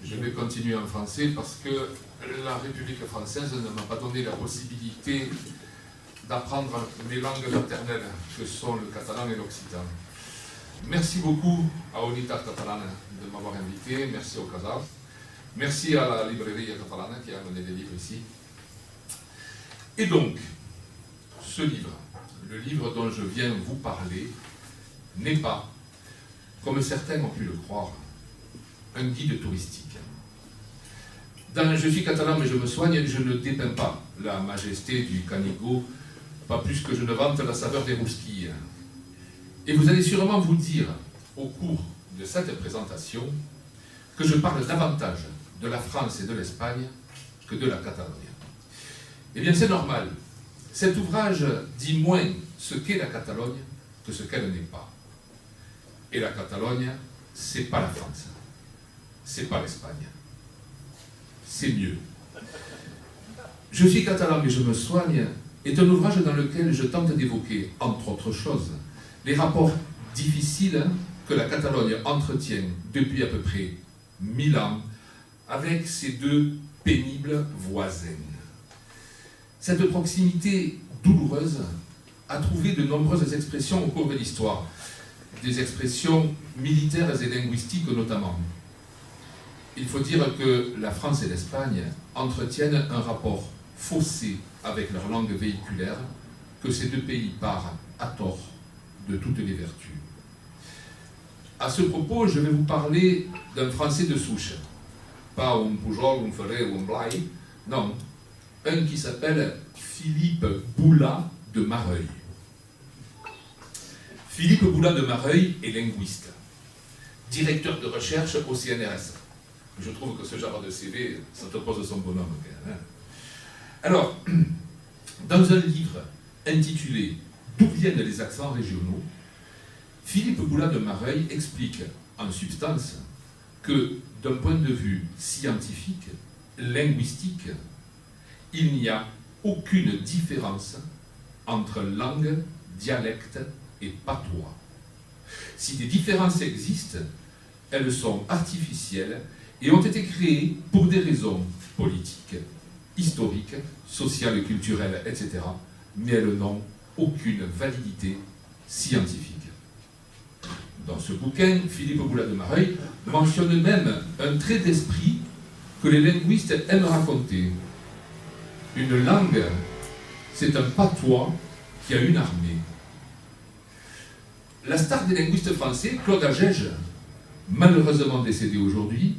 Je vais continuer en français parce que la République française ne m'a pas donné la possibilité d'apprendre mes langues maternelles, que sont le catalan et l'occitan. Merci beaucoup à Unitat Catalana de m'avoir invité, merci au CASAF, merci à la librairie catalane qui a amené des livres ici. Et donc, ce livre, le livre dont je viens vous parler, n'est pas, comme certains ont pu le croire, un guide touristique. Dans Je suis catalan mais je me soigne, je ne dépeins pas la majesté du Canigou, pas plus que je ne vante la saveur des rousquilles. Et vous allez sûrement vous dire, au cours de cette présentation, que je parle davantage de la France et de l'Espagne que de la Catalogne. Eh bien, c'est normal. Cet ouvrage dit moins ce qu'est la Catalogne que ce qu'elle n'est pas. Et la Catalogne, c'est pas la France. C'est pas l'Espagne. C'est mieux. Je suis catalan mais je me soigne est un ouvrage dans lequel je tente d'évoquer, entre autres choses, les rapports difficiles que la Catalogne entretient depuis à peu près 1000 ans avec ses deux pénibles voisins. Cette proximité douloureuse a trouvé de nombreuses expressions au cours de l'histoire, des expressions militaires et linguistiques notamment. Il faut dire que la France et l'Espagne entretiennent un rapport faussé avec leur langue véhiculaire, que ces deux pays parent à tort de toutes les vertus. À ce propos, je vais vous parler d'un Français de souche. Pas un Pujol, un Ferrer ou un Blay, non. Un qui s'appelle Philippe Boula de Mareuil. Philippe Boula de Mareuil est linguiste, directeur de recherche au CNRS. Je trouve que ce genre de CV, ça te pose son bonhomme. Hein. Alors, dans un livre intitulé « D'où viennent les accents régionaux ?», Philippe Boula de Mareuil explique en substance que, d'un point de vue scientifique, linguistique, il n'y a aucune différence entre langue, dialecte et patois. Si des différences existent, elles sont artificielles et ont été créées pour des raisons politiques, historiques, sociales, culturelles, etc. Mais elles n'ont aucune validité scientifique. Dans ce bouquin, Philippe Boula de Mareuil mentionne même un trait d'esprit que les linguistes aiment raconter. Une langue, c'est un patois qui a une armée. La star des linguistes français, Claude Agege, malheureusement décédé aujourd'hui,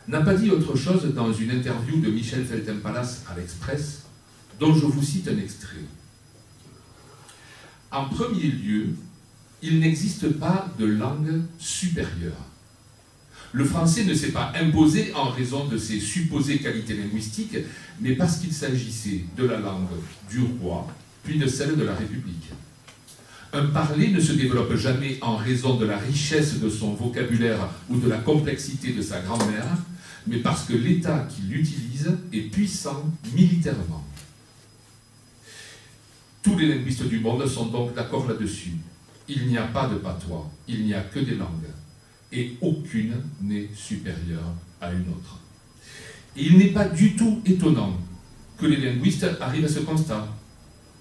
n'a pas dit autre chose dans une interview de Michel Felten-Palace à l'Express, dont je vous cite un extrait. En premier lieu, il n'existe pas de langue supérieure. Le français ne s'est pas imposé en raison de ses supposées qualités linguistiques, mais parce qu'il s'agissait de la langue du roi, puis de celle de la République. Un parler ne se développe jamais en raison de la richesse de son vocabulaire ou de la complexité de sa grammaire, mais parce que l'État qui l'utilise est puissant militairement. Tous les linguistes du monde sont donc d'accord là-dessus. Il n'y a pas de patois, il n'y a que des langues, et aucune n'est supérieure à une autre. Et il n'est pas du tout étonnant que les linguistes arrivent à ce constat.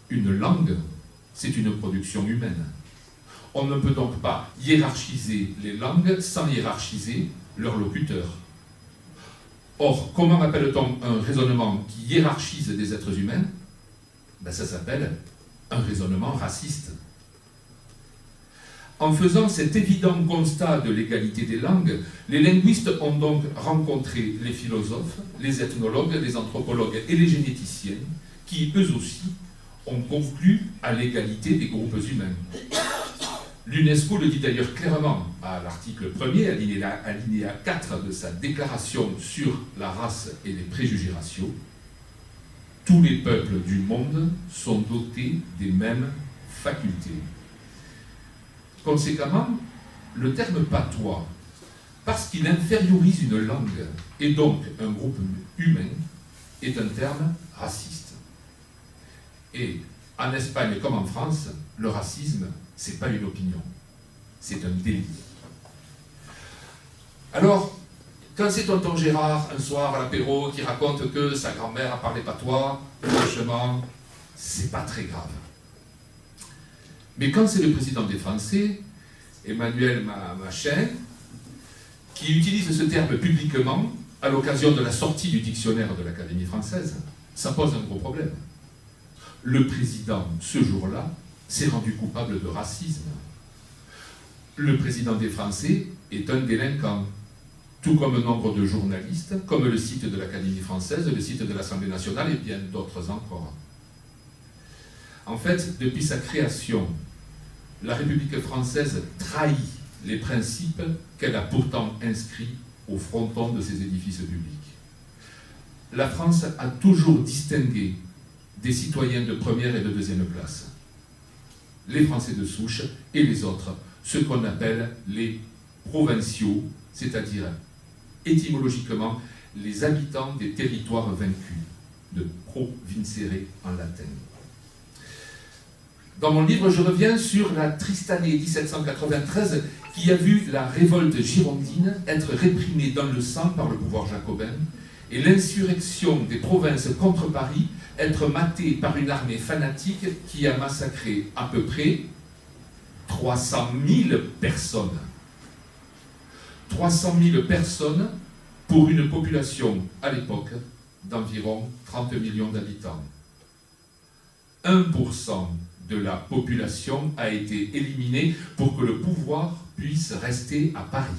Une langue, c'est une production humaine. On ne peut donc pas hiérarchiser les langues sans hiérarchiser leurs locuteurs. Or, comment appelle-t-on un raisonnement qui hiérarchise des êtres humains ? Ça s'appelle un raisonnement raciste. En faisant cet évident constat de l'égalité des langues, les linguistes ont donc rencontré les philosophes, les ethnologues, les anthropologues et les généticiens, qui eux aussi ont conclu à l'égalité des groupes humains. L'UNESCO le dit d'ailleurs clairement à l'article 1er, alinéa 4 de sa déclaration sur la race et les préjugés raciaux. Tous les peuples du monde sont dotés des mêmes facultés. Conséquemment, le terme patois, parce qu'il infériorise une langue et donc un groupe humain, est un terme raciste. Et en Espagne comme en France, le racisme, ce n'est pas une opinion, c'est un délit. Alors, Quand c'est tonton Gérard, un soir à l'apéro, qui raconte que sa grand-mère a parlé patois, franchement, c'est pas très grave. Mais quand c'est le président des Français, Emmanuel Machin, qui utilise ce terme publiquement à l'occasion de la sortie du dictionnaire de l'Académie française, ça pose un gros problème. Le président, ce jour-là, s'est rendu coupable de racisme. Le président des Français est un délinquant, tout comme nombre de journalistes, comme le site de l'Académie française, le site de l'Assemblée nationale et bien d'autres encore. En fait, depuis sa création, la République française trahit les principes qu'elle a pourtant inscrits au fronton de ses édifices publics. La France a toujours distingué des citoyens de première et de deuxième classe, les Français de souche et les autres, ceux qu'on appelle les provinciaux, c'est-à-dire étymologiquement les habitants des territoires vaincus, de provincere en latin. Dans mon livre, je reviens sur la triste année 1793 qui a vu la révolte girondine être réprimée dans le sang par le pouvoir jacobin et l'insurrection des provinces contre Paris être matée par une armée fanatique qui a massacré à peu près 300 000 personnes. 300 000 personnes pour une population à l'époque d'environ 30 millions d'habitants. 1% de la population a été éliminée pour que le pouvoir puisse rester à Paris.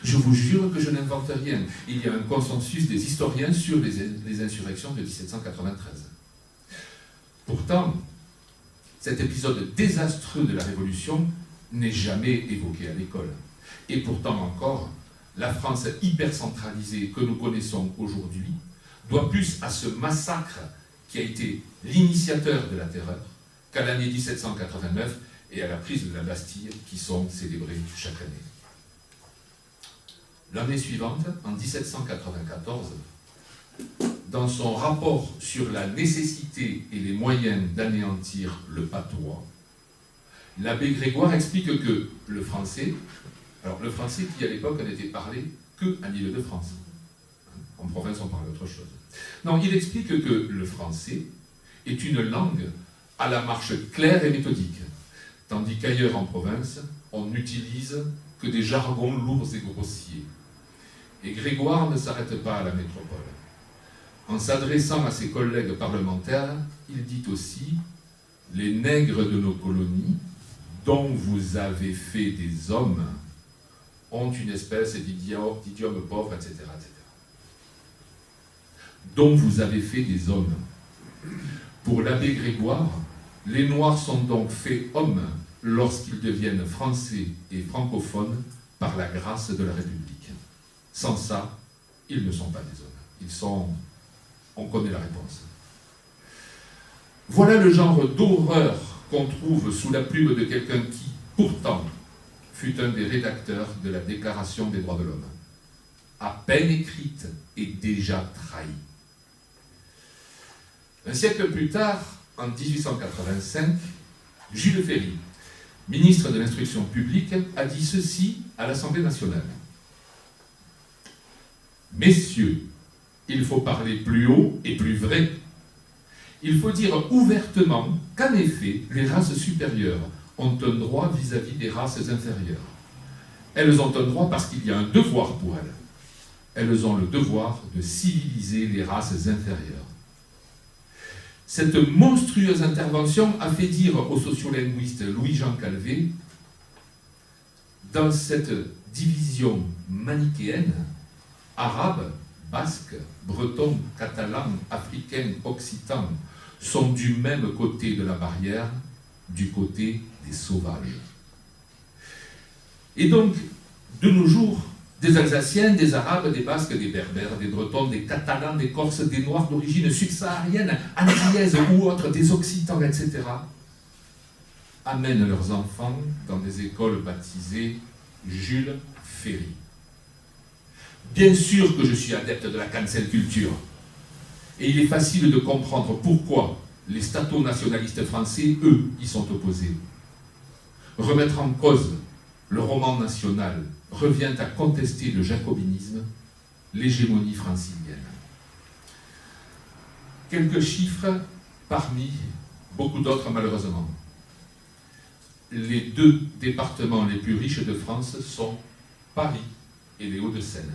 Je vous jure que je n'invente rien. Il y a un consensus des historiens sur les insurrections de 1793. Pourtant, cet épisode désastreux de la Révolution n'est jamais évoqué à l'école. Et pourtant encore, la France hyper-centralisée que nous connaissons aujourd'hui doit plus à ce massacre qui a été l'initiateur de la terreur qu'à l'année 1789 et à la prise de la Bastille qui sont célébrées chaque année. L'année suivante, en 1794, dans son rapport sur la nécessité et les moyens d'anéantir le patois, l'abbé Grégoire explique que le français qui à l'époque n'était parlé qu'en Île-de-France. En province, on parle d'autre chose. Non, il explique que le français est une langue à la marche claire et méthodique, tandis qu'ailleurs en province, on n'utilise que des jargons lourds et grossiers. Et Grégoire ne s'arrête pas à la métropole. En s'adressant à ses collègues parlementaires, il dit aussi « Les nègres de nos colonies, dont vous avez fait des hommes, ont une espèce d'idiome pauvre, etc. etc. » Dont vous avez fait des hommes. Pour l'abbé Grégoire, les Noirs sont donc faits hommes lorsqu'ils deviennent français et francophones par la grâce de la République. Sans ça, ils ne sont pas des hommes. On connaît la réponse. Voilà le genre d'horreur qu'on trouve sous la plume de quelqu'un qui, pourtant, fut un des rédacteurs de la Déclaration des droits de l'homme. À peine écrite et déjà trahie. Un siècle plus tard, en 1885, Jules Ferry, ministre de l'Instruction publique, a dit ceci à l'Assemblée nationale. « Messieurs, il faut parler plus haut et plus vrai. Il faut dire ouvertement qu'en effet, les races supérieures ont un droit vis-à-vis des races inférieures. Elles ont un droit parce qu'il y a un devoir pour elles. Elles ont le devoir de civiliser les races inférieures. » Cette monstrueuse intervention a fait dire au sociolinguiste Louis-Jean Calvé, dans cette division manichéenne, arabes, basques, bretons, catalans, africains, occitans sont du même côté de la barrière, du côté des sauvages. Et donc, de nos jours, des Alsaciens, des Arabes, des Basques, des Berbères, des Bretons, des Catalans, des Corses, des Noirs d'origine subsaharienne, antillaise ou autres, des Occitans, etc., amènent leurs enfants dans des écoles baptisées Jules Ferry. Bien sûr que je suis adepte de la cancel culture. Et il est facile de comprendre pourquoi les stato-nationalistes français, eux, y sont opposés. Remettre en cause le roman national revient à contester le jacobinisme, l'hégémonie francilienne. Quelques chiffres parmi beaucoup d'autres malheureusement. Les deux départements les plus riches de France sont Paris et les Hauts-de-Seine.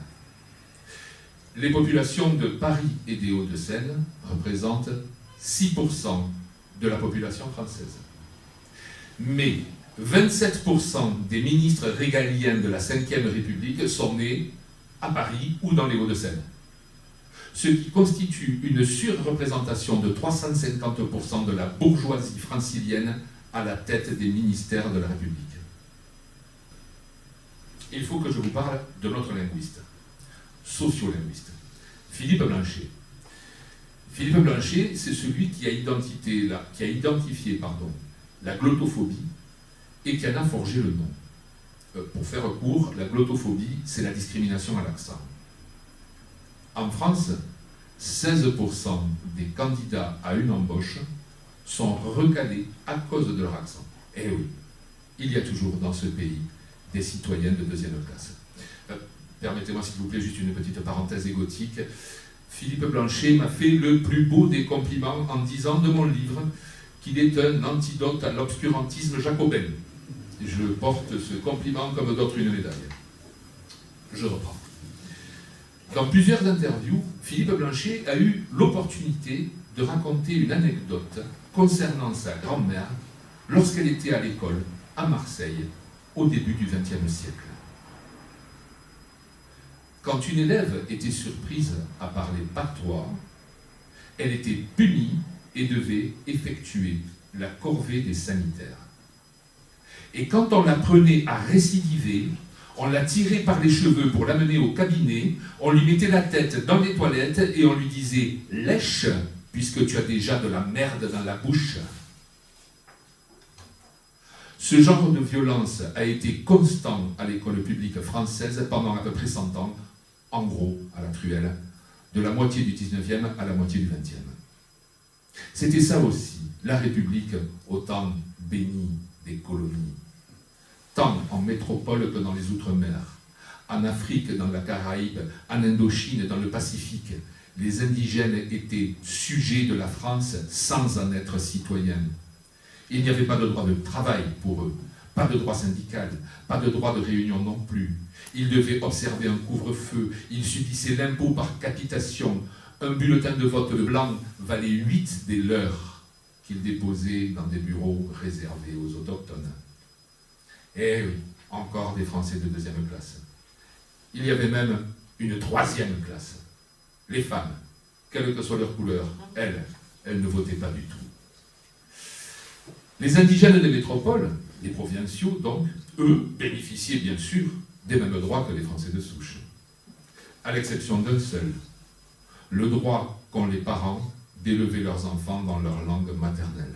Les populations de Paris et des Hauts-de-Seine représentent 6% de la population française. Mais 27% des ministres régaliens de la Ve République sont nés à Paris ou dans les Hauts-de-Seine. Ce qui constitue une surreprésentation de 350% de la bourgeoisie francilienne à la tête des ministères de la République. Il faut que je vous parle de notre linguiste, sociolinguiste, Philippe Blanchet. Philippe Blanchet, c'est celui qui a identifié la glottophobie et qui en a forgé le nom. Pour faire court, la glottophobie, c'est la discrimination à l'accent. En France, 16% des candidats à une embauche sont recalés à cause de leur accent. Eh oui, il y a toujours dans ce pays des citoyens de deuxième classe. Permettez-moi s'il vous plaît juste une petite parenthèse égotique. Philippe Blanchet m'a fait le plus beau des compliments en disant de mon livre qu'il est un antidote à l'obscurantisme jacobin. Je porte ce compliment comme d'autres une médaille. Je reprends. Dans plusieurs interviews, Philippe Blanchet a eu l'opportunité de raconter une anecdote concernant sa grand-mère lorsqu'elle était à l'école à Marseille au début du XXe siècle. Quand une élève était surprise à parler patois, elle était punie et devait effectuer la corvée des sanitaires. Et quand on l'apprenait à récidiver, on la tirait par les cheveux pour l'amener au cabinet, on lui mettait la tête dans les toilettes et on lui disait « lèche, puisque tu as déjà de la merde dans la bouche ». Ce genre de violence a été constant à l'école publique française pendant à peu près 100 ans, en gros, à la truelle, de la moitié du 19e à la moitié du 20e. C'était ça aussi, la République au temps béni des colonies. Tant en métropole que dans les Outre-mer, en Afrique, dans la Caraïbe, en Indochine, dans le Pacifique, les indigènes étaient sujets de la France sans en être citoyens. Il n'y avait pas de droit de travail pour eux, pas de droit syndical, pas de droit de réunion non plus. Ils devaient observer un couvre-feu, ils subissaient l'impôt par capitation. Un bulletin de vote blanc valait 8 des leurs qu'ils déposaient dans des bureaux réservés aux autochtones. Et oui, encore des Français de deuxième classe. Il y avait même une troisième classe. Les femmes, quelle que soit leur couleur, elles ne votaient pas du tout. Les indigènes des métropoles, les provinciaux donc, eux, bénéficiaient bien sûr des mêmes droits que les Français de souche. À l'exception d'un seul, le droit qu'ont les parents d'élever leurs enfants dans leur langue maternelle.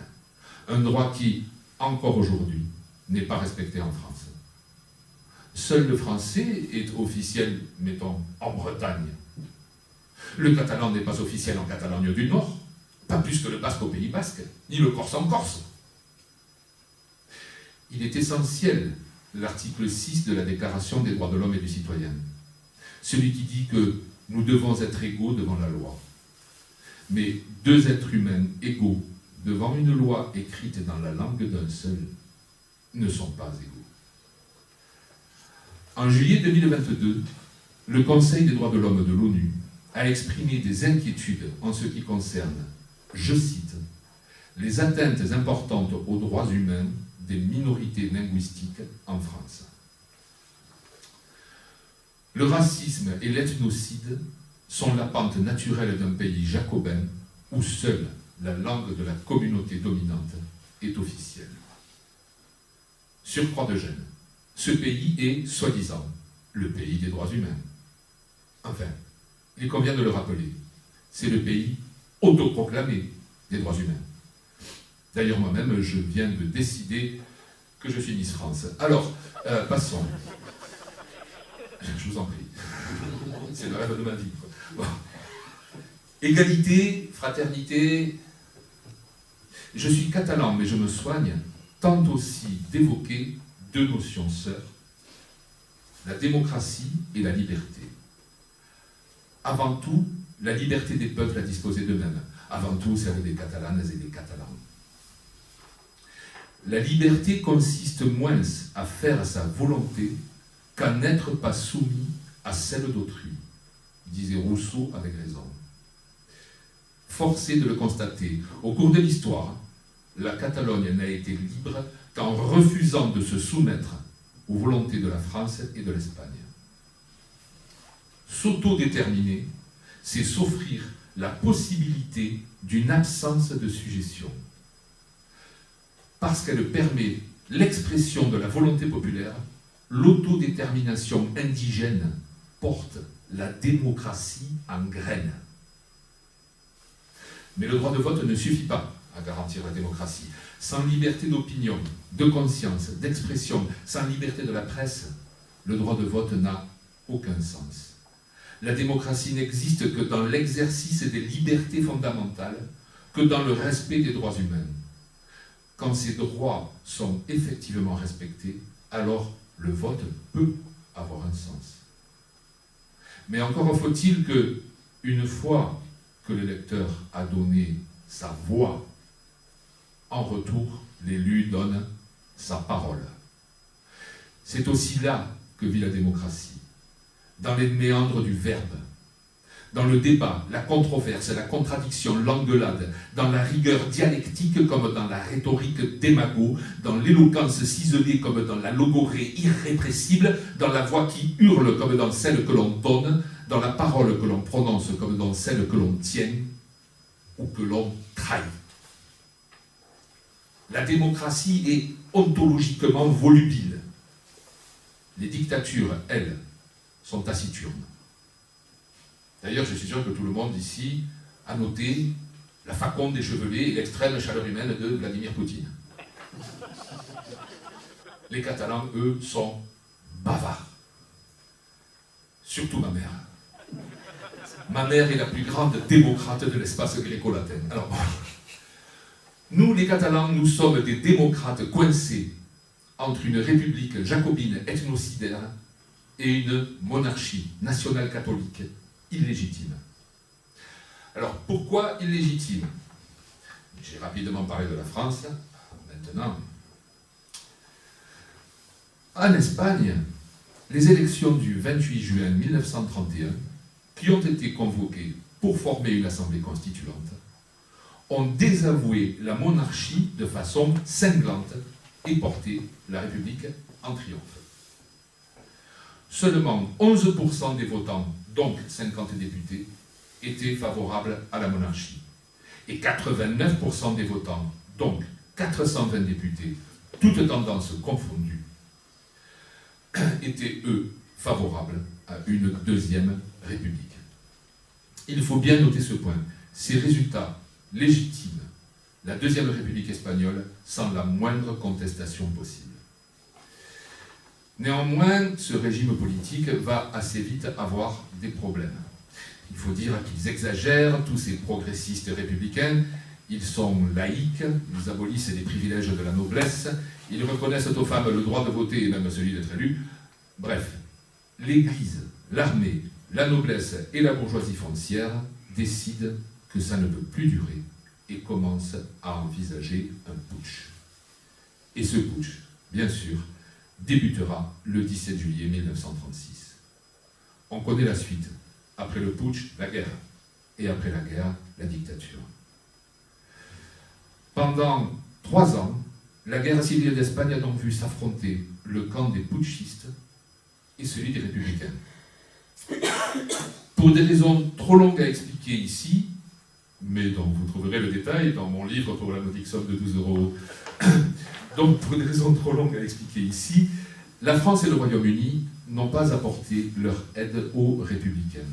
Un droit qui, encore aujourd'hui, n'est pas respecté en France. Seul le français est officiel, mettons, en Bretagne. Le catalan n'est pas officiel en Catalogne du Nord, pas plus que le basque au Pays basque, ni le corse en Corse. Il est essentiel, l'article 6 de la Déclaration des droits de l'homme et du citoyen, celui qui dit que nous devons être égaux devant la loi. Mais deux êtres humains égaux devant une loi écrite dans la langue d'un seul ne sont pas égaux. En juillet 2022, le Conseil des droits de l'homme de l'ONU a exprimé des inquiétudes en ce qui concerne, je cite, les atteintes importantes aux droits humains des minorités linguistiques en France. Le racisme et l'ethnocide sont la pente naturelle d'un pays jacobin où seule la langue de la communauté dominante est officielle. Surcroît de gêne, ce pays est, soi-disant, le pays des droits humains. Enfin, il convient de le rappeler, c'est le pays autoproclamé des droits humains. D'ailleurs, moi-même, je viens de décider que je suis Miss France. Alors, passons. Je vous en prie. C'est le rêve de ma vie. Bon. Égalité, fraternité. Je suis catalan, mais je me soigne tant aussi d'évoquer deux notions sœurs, la démocratie et la liberté. Avant tout, la liberté des peuples à disposer d'eux-mêmes. Avant tout, celle des Catalanes et des Catalans. La liberté consiste moins à faire sa volonté qu'à n'être pas soumis à celle d'autrui, disait Rousseau avec raison. Force est de le constater, au cours de l'histoire, la Catalogne n'a été libre qu'en refusant de se soumettre aux volontés de la France et de l'Espagne. S'autodéterminer, c'est s'offrir la possibilité d'une absence de sujétion. Parce qu'elle permet l'expression de la volonté populaire, l'autodétermination indigène porte la démocratie en graine. Mais le droit de vote ne suffit pas à garantir la démocratie. Sans liberté d'opinion, de conscience, d'expression, sans liberté de la presse, le droit de vote n'a aucun sens. La démocratie n'existe que dans l'exercice des libertés fondamentales, que dans le respect des droits humains. Quand ces droits sont effectivement respectés, alors le vote peut avoir un sens. Mais encore faut-il que, une fois que l'électeur a donné sa voix, en retour, l'élu donne sa parole. C'est aussi là que vit la démocratie, dans les méandres du verbe, dans le débat, la controverse, la contradiction, l'engueulade, dans la rigueur dialectique comme dans la rhétorique démago, dans l'éloquence ciselée comme dans la logorrhée irrépressible, dans la voix qui hurle comme dans celle que l'on donne, dans la parole que l'on prononce comme dans celle que l'on tient ou que l'on trahit. La démocratie est ontologiquement volubile. Les dictatures, elles, sont taciturnes. D'ailleurs, je suis sûr que tout le monde ici a noté la faconde échevelée et l'extrême chaleur humaine de Vladimir Poutine. Les Catalans, eux, sont bavards. Surtout ma mère. Ma mère est la plus grande démocrate de l'espace gréco-latin. Alors, nous, les Catalans, nous sommes des démocrates coincés entre une république jacobine ethnocidaire et une monarchie nationale catholique illégitime. Alors, pourquoi illégitime? J'ai rapidement parlé de la France. Maintenant, en Espagne, les élections du 28 juin 1931, qui ont été convoquées pour former une assemblée constituante, ont désavoué la monarchie de façon cinglante et porté la République en triomphe. Seulement 11% des votants, donc 50 députés, étaient favorables à la monarchie. Et 89% des votants, donc 420 députés, toutes tendances confondues, étaient, eux, favorables à une deuxième République. Il faut bien noter ce point. Ces résultats légitiment la deuxième République espagnole sans la moindre contestation possible. Néanmoins, ce régime politique va assez vite avoir des problèmes. Il faut dire qu'ils exagèrent, tous ces progressistes républicains. Ils sont laïcs, ils abolissent les privilèges de la noblesse, ils reconnaissent aux femmes le droit de voter et même celui d'être élu. Bref, l'Église, l'armée, la noblesse et la bourgeoisie foncière décident que ça ne peut plus durer et commencent à envisager un putsch. Et ce putsch, bien sûr, débutera le 17 juillet 1936. On connaît la suite. Après le putsch, la guerre. Et après la guerre, la dictature. Pendant 3 ans, la guerre civile d'Espagne a donc vu s'affronter le camp des putschistes et celui des républicains. Pour des raisons trop longues à expliquer ici, mais dont vous trouverez le détail dans mon livre pour la modique somme de 12 €. Donc, pour des raisons trop longues à expliquer ici, la France et le Royaume-Uni n'ont pas apporté leur aide aux républicains,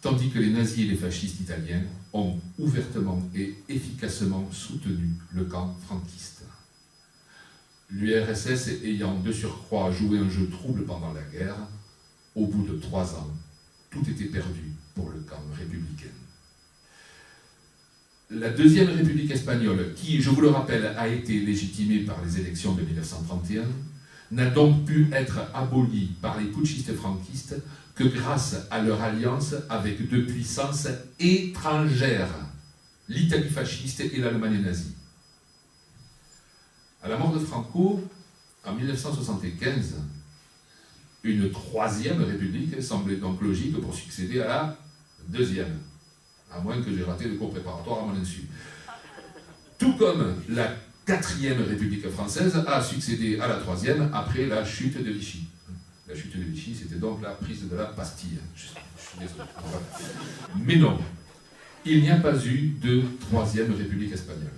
tandis que les nazis et les fascistes italiens ont ouvertement et efficacement soutenu le camp franquiste. L'URSS ayant de surcroît joué un jeu trouble pendant la guerre, au bout de 3 ans, tout était perdu pour le camp républicain. La deuxième République espagnole, qui, je vous le rappelle, a été légitimée par les élections de 1931, n'a donc pu être abolie par les putschistes franquistes que grâce à leur alliance avec deux puissances étrangères, l'Italie fasciste et l'Allemagne nazie. À la mort de Franco, en 1975, une troisième république semblait donc logique pour succéder à la deuxième, à moins que j'ai raté le cours préparatoire à mon insu. Tout comme la quatrième république française a succédé à la troisième après la chute de Vichy. La chute de Vichy, c'était donc la prise de la Bastille. Je suis désolé. Mais non, il n'y a pas eu de troisième république espagnole.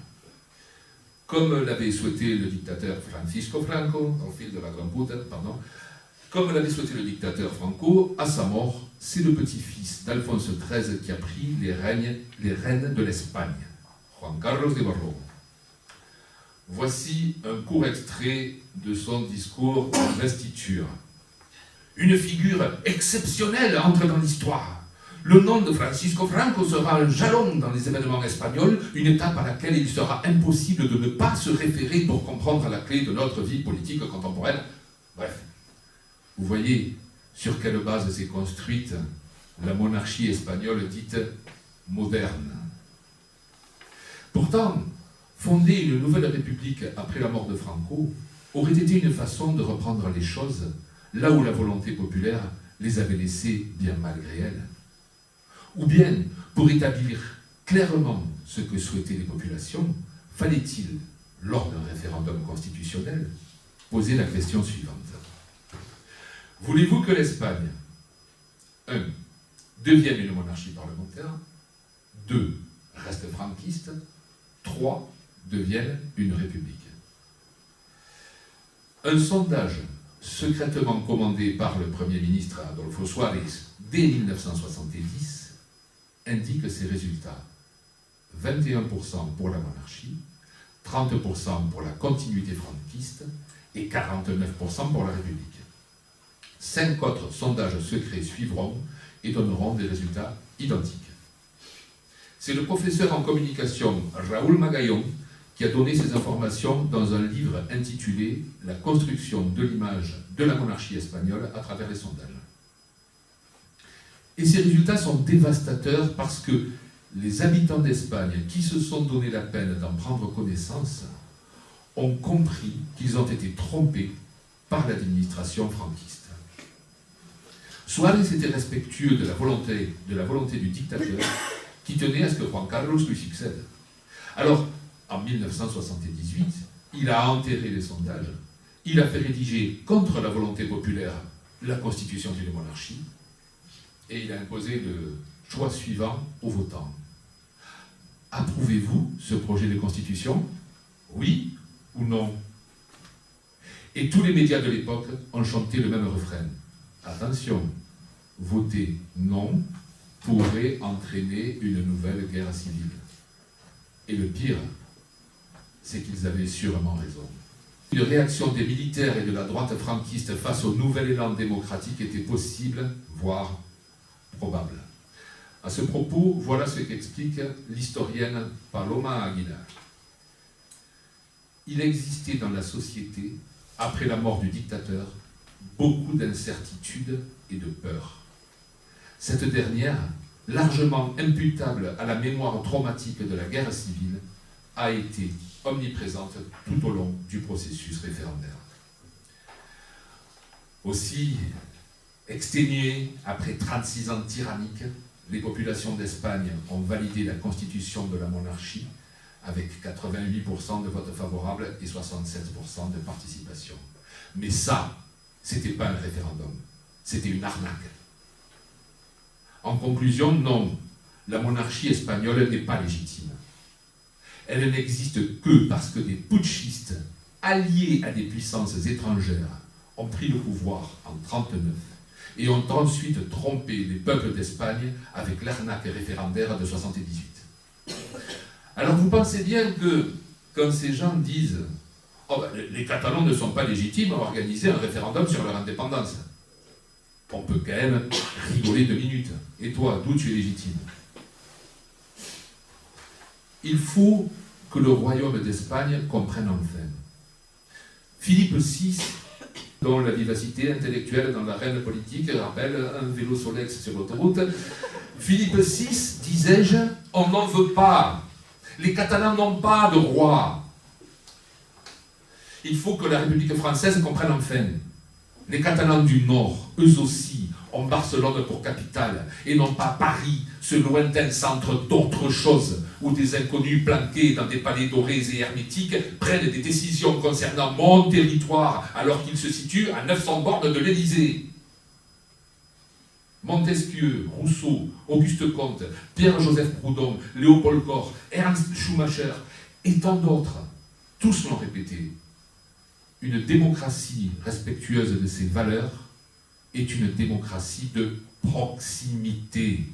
Comme l'avait souhaité le dictateur Francisco Franco, au fil de la Grande Puta, pardon, comme l'avait souhaité le dictateur Franco, à sa mort, c'est le petit-fils d'Alphonse XIII qui a pris les rênes de l'Espagne, Juan Carlos de Borbón. Voici un court extrait de son discours d'investiture. Une figure exceptionnelle entre dans l'histoire. Le nom de Francisco Franco sera un jalon dans les événements espagnols, une étape à laquelle il sera impossible de ne pas se référer pour comprendre la clé de notre vie politique contemporaine. Bref, vous voyez sur quelle base s'est construite la monarchie espagnole dite moderne. Pourtant, fonder une nouvelle république après la mort de Franco aurait été une façon de reprendre les choses là où la volonté populaire les avait laissées bien malgré elle. Ou bien, pour établir clairement ce que souhaitaient les populations, fallait-il, lors d'un référendum constitutionnel, poser la question suivante. Voulez-vous que l'Espagne, 1. devienne une monarchie parlementaire, 2. reste franquiste, 3. devienne une république? Un sondage secrètement commandé par le Premier ministre Adolfo Suárez dès 1970 indique ces résultats. 21% pour la monarchie, 30% pour la continuité franquiste et 49% pour la République. 5 autres sondages secrets suivront et donneront des résultats identiques. C'est le professeur en communication Raúl Magallón qui a donné ces informations dans un livre intitulé « La construction de l'image de la monarchie espagnole à travers les sondages ». Et ces résultats sont dévastateurs parce que les habitants d'Espagne qui se sont donné la peine d'en prendre connaissance ont compris qu'ils ont été trompés par l'administration franquiste. Suárez était respectueux de la volonté du dictateur qui tenait à ce que Juan Carlos lui succède. Alors, en 1978, il a enterré les sondages, il a fait rédiger contre la volonté populaire la constitution d'une monarchie, et il a imposé le choix suivant aux votants. Approuvez-vous ce projet de constitution? Oui ou non? Et tous les médias de l'époque ont chanté le même refrain. Attention, voter non pourrait entraîner une nouvelle guerre civile. Et le pire, c'est qu'ils avaient sûrement raison. Une réaction des militaires et de la droite franquiste face au nouvel élan démocratique était possible, voire probable. À ce propos, voilà ce qu'explique l'historienne Paloma Aguilar. Il existait dans la société, après la mort du dictateur, beaucoup d'incertitudes et de peur. Cette dernière, largement imputable à la mémoire traumatique de la guerre civile, a été omniprésente tout au long du processus référendaire. Aussi, exténuées après 36 ans tyranniques, les populations d'Espagne ont validé la constitution de la monarchie avec 88% de votes favorables et 67% de participation. Mais ça, c'était pas un référendum, c'était une arnaque. En conclusion, non, la monarchie espagnole n'est pas légitime. Elle n'existe que parce que des putschistes, alliés à des puissances étrangères, ont pris le pouvoir en 1939 et ont ensuite trompé les peuples d'Espagne avec l'arnaque référendaire de 1978. Alors vous pensez bien que quand ces gens disent « Oh ben, les Catalans ne sont pas légitimes à organiser un référendum sur leur indépendance », on peut quand même rigoler 2 minutes. Et toi, d'où tu es légitime? Il faut que le royaume d'Espagne comprenne enfin. Philippe VI dont la vivacité intellectuelle dans l'arène politique rappelle un vélo Solex sur l'autoroute. Philippe VI, disais-je, on n'en veut pas. Les Catalans n'ont pas de roi. Il faut que la République française comprenne enfin. Les Catalans du Nord, eux aussi, ont Barcelone pour capitale, et non pas Paris, ce lointain centre d'autre chose, où des inconnus planqués dans des palais dorés et hermétiques prennent des décisions concernant mon territoire, alors qu'il se situe à 900 bornes de l'Élysée. Montesquieu, Rousseau, Auguste Comte, Pierre-Joseph Proudhon, Léopold Koch, Ernst Schumacher et tant d'autres, tous l'ont répété. Une démocratie respectueuse de ses valeurs est une démocratie de proximité.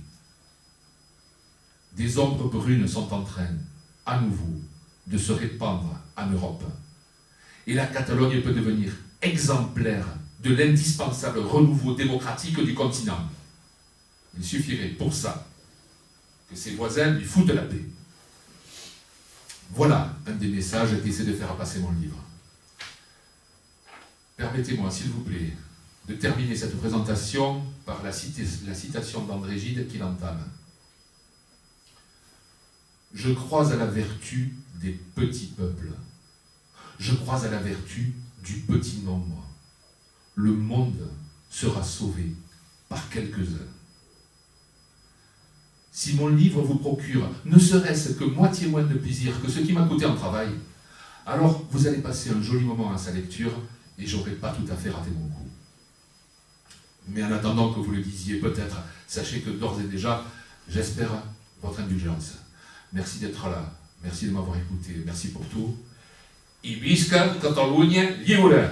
Des ombres brunes sont en train, à nouveau, de se répandre en Europe. Et la Catalogne peut devenir exemplaire de l'indispensable renouveau démocratique du continent. Il suffirait pour ça que ses voisins lui foutent la paix. Voilà un des messages qu'essaie de faire passer mon livre. Permettez-moi, s'il vous plaît, de terminer cette présentation par la citation d'André Gide qui l'entame. Je crois à la vertu des petits peuples. Je crois à la vertu du petit nombre. Le monde sera sauvé par quelques-uns. Si mon livre vous procure ne serait-ce que moitié moins de plaisir que ce qui m'a coûté en travail, alors vous allez passer un joli moment à sa lecture et j'aurai pas tout à fait raté mon coup. Mais en attendant que vous le disiez peut-être, sachez que d'ores et déjà, j'espère votre indulgence. Merci d'être là, merci de m'avoir écouté, merci pour tout. Et visca Catalunya lliure!